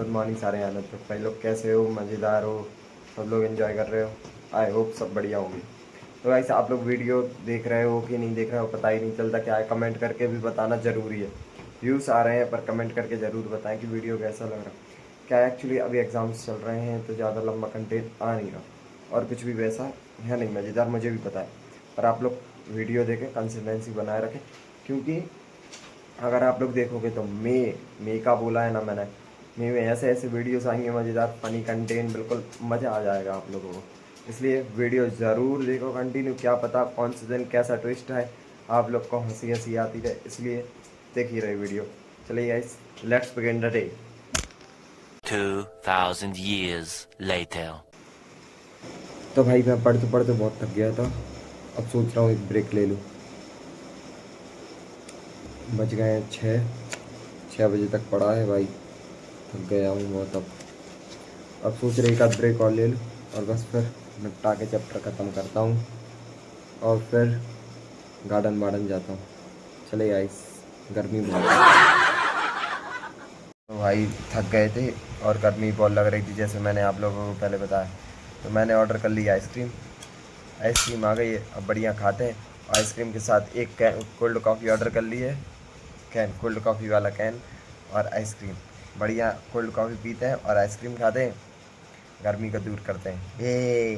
Good morning सारे आनंद तो भाई लोग कैसे हो, मज़ेदार हो, सब लोग एंजॉय कर रहे हो। आई होप सब बढ़िया होंगे। तो भाई आप लोग वीडियो देख रहे हो कि नहीं देख रहे हो पता ही नहीं चलता, क्या है कमेंट करके भी बताना ज़रूरी है। व्यूज़ आ रहे हैं पर कमेंट करके ज़रूर बताएं कि वीडियो कैसा लग रहा है। क्या एक्चुअली अभी एग्ज़ाम्स चल रहे हैं तो ज़्यादा लंबा कंटेंट आ नहीं रहा और कुछ भी वैसा है नहीं मज़ेदार, मुझे भी पता है। पर आप लोग वीडियो देखें, कंसिस्टेंसी बनाए रखें, क्योंकि अगर आप लोग देखोगे तो मे का बोला है ना मैंने, मे में ऐसे ऐसे वीडियोस आएंगे मज़ेदार फनी कंटेंट, बिल्कुल मज़ा आ जाएगा आप लोगों को। इसलिए वीडियो ज़रूर देखो कंटिन्यू, क्या पता कौन से दिन कैसा ट्विस्ट है, आप लोग को हंसी हंसी आती है, इसलिए देख ही रहे वीडियो। चलिए guys, let's begin the day. 2000 years later. तो भाई मैं पढ़ते पढ़ते बहुत थक गया था, अब सोच रहा हूँ एक ब्रेक ले लूँ। बज गए हैं 6 बजे तक पढ़ा है भाई, थक गया हूँ बहुत। अब सोच रहे एक आध ब्रेक और ले लूँ और बस फिर निपटा के चैप्टर ख़त्म करता हूँ और फिर गार्डन वार्डन जाता हूँ। चले गाइस, गर्मी बहुत है तो भाई थक गए थे और गर्मी बहुत लग रही थी, जैसे मैंने आप लोगों को पहले बताया। तो मैंने ऑर्डर कर ली आइसक्रीम, आइसक्रीम आ गई है, अब बढ़िया खाते हैं। आइसक्रीम के साथ एक कैन कोल्ड कॉफ़ी ऑर्डर कर ली है, कैन कोल्ड कॉफ़ी वाला कैन और आइसक्रीम। बढ़िया कोल्ड कॉफ़ी पीते हैं और आइसक्रीम खाते हैं, गर्मी को दूर करते हैं ये।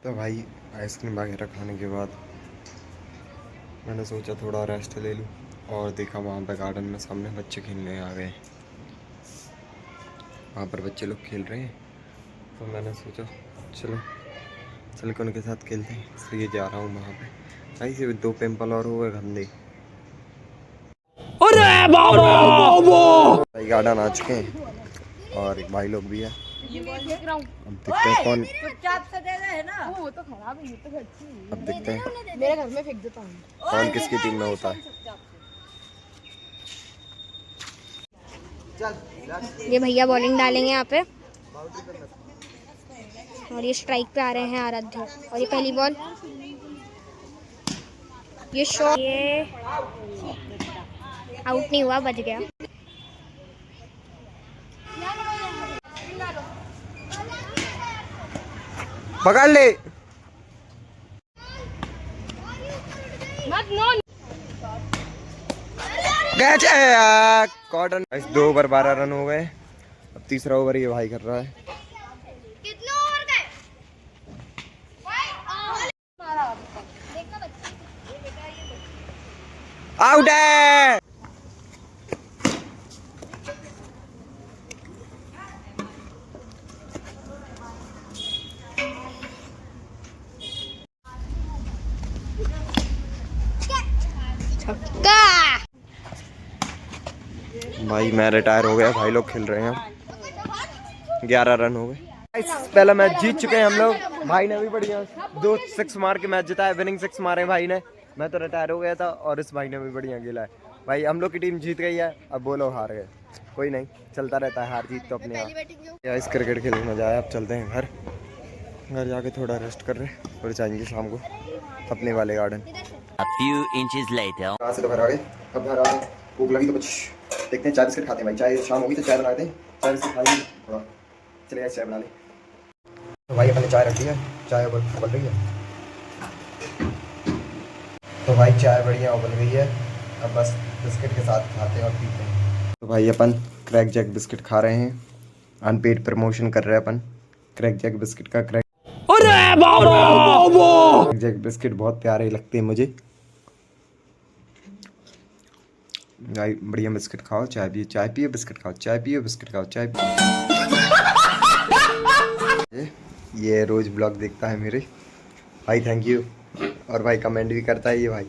तो भाई आइसक्रीम वगैरह खाने के बाद मैंने सोचा थोड़ा रेस्ट ले लूँ और देखा वहाँ पे गार्डन में सामने बच्चे खेलने आ गए। वहाँ पर बच्चे लोग खेल रहे हैं तो मैंने सोचा चलो चल के उनके साथ खेलते हैं, इसलिए जा रहा हूँ वहाँ पे। भाई सिर्फ 2 पिंपल और हो गए गंदे। अरे भाई गार्डन आ चुके हैं और एक भाई लोग भी है, अब देखते हैं कौन। वो तो खराब है, ये तो अच्छी है। अब देखते हैं मेरे घर में फेंक देता हूँ। कौन किसकी टीम में होता है। ये भैया बॉलिंग डालेंगे यहाँ पे और ये स्ट्राइक पे आ रहे हैं आराध्य। और ये पहली बॉल, ये शॉट, ये आउट नहीं हुआ, बच गया। पकड़ ले कैच है यार, कॉटन। 2 ओवर 12 रन हो गए, अब तीसरा ओवर ये भाई कर रहा है। आउट है। छक्का। भाई मैं रिटायर हो गया, भाई लोग खेल रहे हैं, 11 रन हो गए। पहला मैच जीत चुके हैं हम लोग, भाई ने भी बढ़िया 2 6 मार के मैच जिताया, विनिंग 6 मारे भाई ने। मैं तो रिटायर हो गया था और इस भाई ने भी बढ़िया खेला है। भाई हम लोग की टीम जीत गई है, अब वो लोग हार गए, कोई नहीं, चलता रहता है हार जीत तो अपने यहाँ। इस क्रिकेट खेलने में मजा आया, अब चलते हैं घर जाके थोड़ा रेस्ट कर रहे हैं, फिर जाएंगे शाम को अपने वाले garden. A few inches later. कहाँ से तो घर आ गए, अब घर आ गए, भूख लगी तो कुछ देखते हैं, चाय बिस्किट खाते हैं भाई। चाय शाम होगी तो चाय बनाते हैं, चाय बिस्किट खाएंगे थोड़ा। चलिए चाय बना ले। तो भाई अपने चाय रख दी है, चाय उबल रही है। तो भाई चाय बढ़िया उबल गई है, अब बस बिस्किट के साथ खाते हैं और पीते हैं। तो भाई अपन क्रैक जैक बिस्किट खा रहे हैं, अनपेड प्रमोशन कर रहे हैं अपन क्रैक जैक बिस्किट का। क्रैक जैक बिस्किट बहुत प्यारे लगते हैं मुझे भाई। बढ़िया बिस्किट खाओ, चाय पिए, चाय पिए बिस्किट खाओ, चाय पिए बिस्किट खाओ, चाय पिए। ये रोज ब्लॉग देखता है मेरे भाई, थैंक यू। और भाई कमेंट भी करता है ये भाई।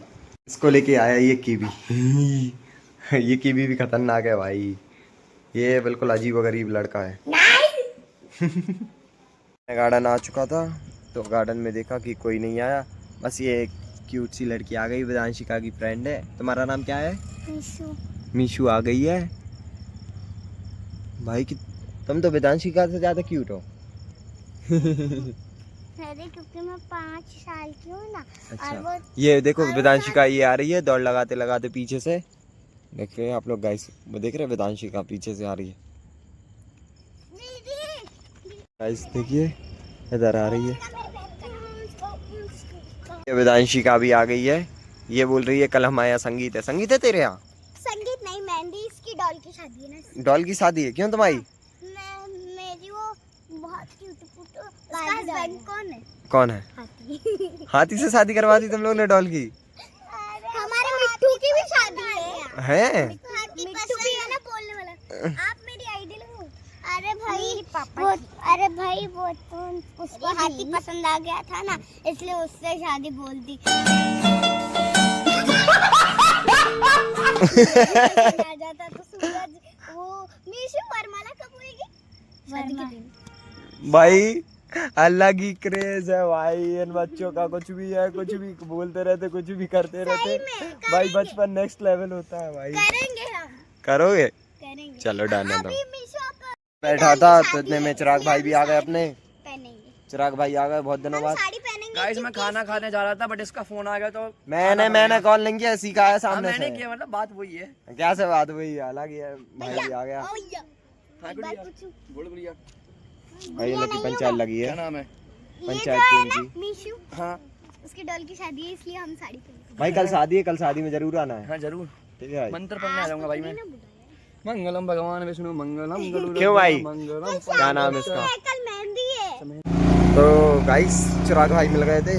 इसको लेके आया ये कीवी ये कीवी भी खतरनाक है भाई, ये बिल्कुल अजीब व गरीब लड़का है। मैं गार्डन आ चुका था तो गार्डन में देखा कि कोई नहीं आया, बस ये एक क्यूट सी लड़की आ गई, वेदांशिका की फ्रेंड है। तुम्हारा नाम क्या है? मीशू आ गई है भाई। कि तुम तो वेदांशिका से ज्यादा क्यूट हो। अरे क्योंकि मैं 5 साल की हूँ ना। अच्छा, और वो ये देखो वेदांशिका ये आ रही है दौड़ लगाते लगाते पीछे से, देख रहे हैं आप लोग गाइस, वो देख रहे हैं वेदांशिका पीछे से आ रही है। गाइस देखिए इधर आ रही है, ये वेदांशी का भी आ गई है। ये बोल रही है कल हमारे संगीत है। संगीत है तेरे यहाँ? संगीत नहीं, मेहंदी। इसकी डॉल की शादी है ना। डॉल की शादी है? क्यों तुम्हारी? मेरी वो बहुत क्यूट फूट। उसका हस्बैंड कौन है? कौन है? हाथी। हाथी से शादी करवा दी तुम लोगों ने डॉल की? हमारे मिट्टू की भी शादी है? मिट्टू भी है ना बोलने वाला। आप मेरी आइडियल हो। अरे भाई वो तो उसको हाथी पसंद आ गया था ना, इसलिए उससे शादी बोल दी। आ जाता तो सूरज वो मीशु वरमाला कब होएगी? शादी के दिन। भाई अल्लाह की क्रेज है भाई, इन बच्चों का कुछ भी है, कुछ भी बोलते रहते, कुछ भी करते रहते भाई। बचपन नेक्स्ट लेवल होता है भाई। करेंगे हम। करोगे? करेंगे। चलो डालना दो। अभी मीशु बैठा था तो इतने में चिराग भाई भी आ गए अपने। पहनेंगे। चिराग भाई आ गए बहुत दिनों बाद। साड़ी पहनेंगे। गाइस मैं खाना खाने जा रहा था बट इसका फोन आ गया तो मैंने कॉल नहीं किया, सीखा है सामने मैंने से। किया, मतलब बात वही है। क्या से बात हुई? अलग ही है, भाई भी आ गया। हाँ एक बात पूछूं? बोल गुड़िया भाई लकी पंचायत लगी क्या है, नाम है? पंचायत की इनकी। मीशु हाँ उसकी डॉल की शादी है इसलिए हम साड़ी पहनेंगे। भाई कल शादी है, कल शादी में जरूर आना है। हाँ जरूर, ठीक है भाई। मंत्र पढ़ने आ जाऊंगा भाई मैं। मंगलम भगवान विष्णु मंगलम गरुड़ क्यों भाई? मंगलम। क्या नाम है इसका? कल मेहंदी है। तो गाइस चिराग भाई मिल गए थे,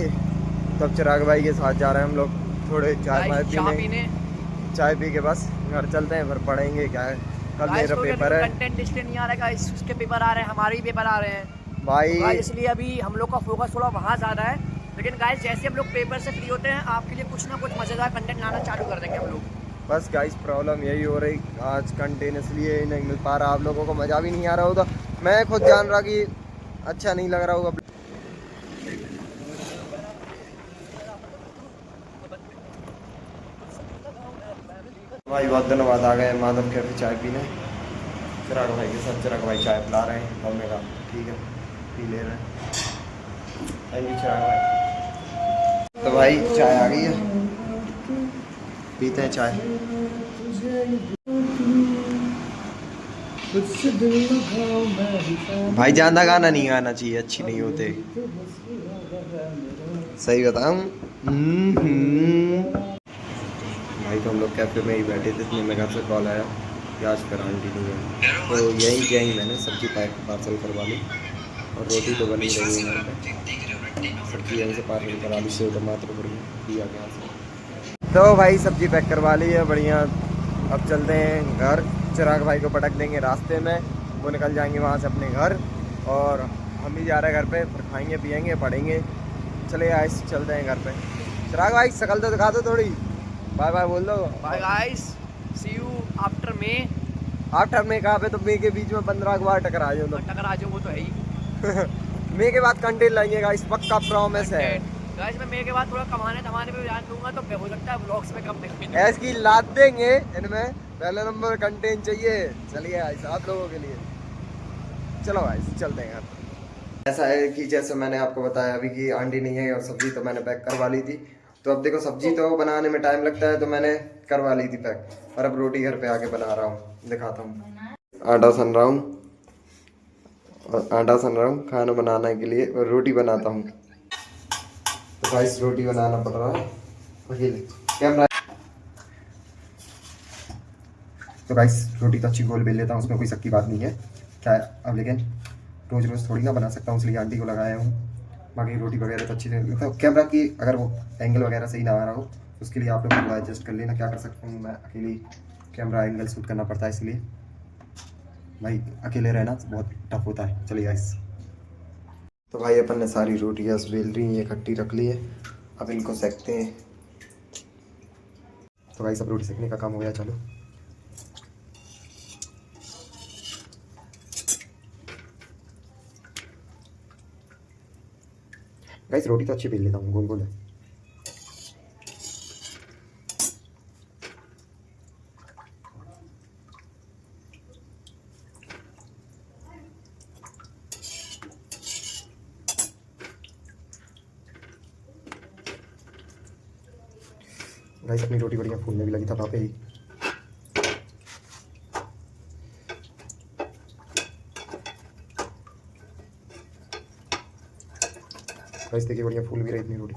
तब चिराग भाई के साथ जा रहे हैं हम लोग थोड़े चाय पीने। चाय पी के बस घर चलते हैं, फिर पढ़ेंगे। क्या है कल मेरा पेपर है। कंटेंट इसलिए नहीं आ रहा है गाइस, उसके पेपर आ रहे हैं, हमारे भी पेपर आ रहे हैं भाई। इसलिए अभी हम लोग का फोकस थोड़ा वहाँ ज़्यादा है। लेकिन गाइस जैसे हम लोग पेपर से फ्री होते हैं आपके लिए कुछ ना कुछ मज़ेदार कंटेंट लाना चालू कर देंगे हम लोग। बस गाइस प्रॉब्लम यही हो रही, आज कंटेंट इसलिए नहीं मिल पा रहा, आप लोगों को मज़ा भी नहीं आ रहा होगा। मैं खुद जान रहा कि अच्छा नहीं लग रहा होगा। भाई बहुत दिनों बाद आ गए माधव कैफे चाय पीने, चिराग भाई के साथ। चिराग भाई चाय पिला रहे हैं और मैं कहा ठीक है पी ले रहे हैं। थैंक यू चिराग भाई। तो भाई चाय आ गई है, पीते हैं चाय। भाई ज्यादा गाना नहीं गाना चाहिए, अच्छी नहीं होते, सही बताऊं। भाई तो हम लोग कैफे में ही बैठे थे, इतने में घर से कॉल आया कि आज फिर आंटी नहीं है, तो यही किया ही मैंने सब्जी पैक पार्सल करवा ली और रोटी तो बनी रही है घर पे। सब्जी यहीं से पार्सल करा ली, सेव टमाटर दिया गया से। तो भाई सब्जी पैक करवा ली है बढ़िया। अब चलते हैं घर, चिराग भाई को पटक देंगे रास्ते में, वो निकल जाएंगे वहाँ से अपने घर और हम भी जा रहे हैं घर पे, फिर खाएंगे पिएंगे पढ़ेंगे। चले आए चलते हैं घर पे। चिराग भाई शकल तो दिखा दो थोड़ी, बाय बाय बोल दो। Bye guys, see you after May. After May कहाँ पे? तो मे के बीच में 15 बार टकरा जाओ तो टकरा जाओ वो तो है ही। मे के बाद कंटेंट लाएंगे गाइस, पक्का प्रॉमिस है। गाइस मैं मे के बाद थोड़ा कमाने धमाने पे ध्यान दूंगा तो हो सकता है व्लॉग्स में कम दिखेंगे। ऐसी लाद देंगे इनमें, पहले नंबर कंटेंट चाहिए। चलिए गाइस आप लोगों के लिए, चलो गाइस चलते हैं घर। ऐसा है कि जैसे मैंने आपको बताया अभी कि आंटी नहीं है और सब्जी तो मैंने पैक करवा ली थी। तो अब देखो सब्जी तो बनाने में टाइम लगता है, तो मैंने करवा ली थी पैक, और अब रोटी घर पे आके बना रहा हूँ, दिखाता हूँ। आटा सन रहा हूँ और आटा सन रहा हूँ खाना बनाने के लिए, और रोटी बनाता हूँ। तो गाइस रोटी बनाना पड़ रहा है अकेले, कैमरा। तो गाइस रोटी तो अच्छी गोल बेल लेता हूँ, उसमें कोई शक की बात नहीं है क्या है। अब लेकिन रोज़ रोज़ थोड़ी ना बना सकता हूँ, इसलिए आंटी को लगाया हूँ। बाकी रोटी वगैरह तो अच्छी नहीं, तो कैमरा की अगर वो एंगल वगैरह सही ना आ रहा हो उसके लिए आप लोग थोड़ा एडजस्ट कर लेना। क्या कर सकता हूँ मैं, अकेले कैमरा एंगल शूट करना पड़ता है, इसलिए भाई अकेले रहना बहुत टफ होता है। चलिए गाइस, तो भाई अपन ने सारी रोटियाँ बेल रही हैं, इकट्ठी रख ली है, अब इनको सेकते हैं। तो भाई सब रोटी सेकने का काम हो गया। चलो गाइस रोटी तो अच्छी बेल लेता हूँ, गोल गोल है। गाइस अपनी रोटी बढ़िया फूलने भी लगी था वहाँ पे ही। गाइस देखिए बढ़िया फूल भी रही इतनी रोटी।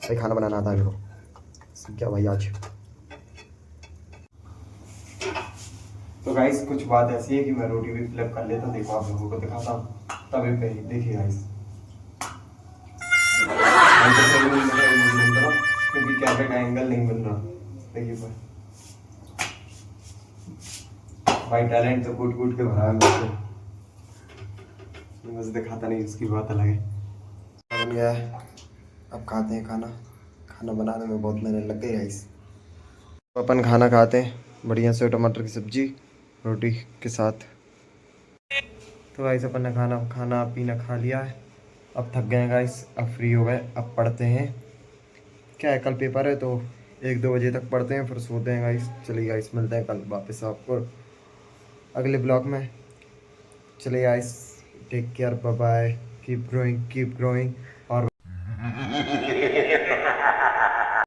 भाई खाना बनाना आता है मेरे को, क्या भाई आज। तो गाइस कुछ बात ऐसी है कि मैं रोटी भी फ्लिप कर लेता हूँ, देखो आप लोगों को दिखाता हूँ तवे पे ही। देखिए गाइस क्योंकि कैमरे का एंगल नहीं बन रहा। देखिए भाई टैलेंट तो कूट कूट के भरा है मुझसे, बस दिखाता नहीं, उसकी बात अलग है। बन गया है, अब खाते हैं खाना। खाना बनाने में बहुत मेहनत लग गई गाइस। तो अपन खाना खाते हैं, बढ़िया से टमाटर की सब्जी रोटी के साथ। तो गाइस अपन ने खाना पीना खा लिया है, अब थक गए हैं गाइस, अब फ्री हो गए, अब पढ़ते हैं। क्या है कल पेपर है तो 1-2 बजे तक पढ़ते हैं, फिर सोते हैं गाइस। चलिए गाइस मिलते हैं कल वापस आपको अगले ब्लॉग में। चलिए guys take care, bye bye, keep growing.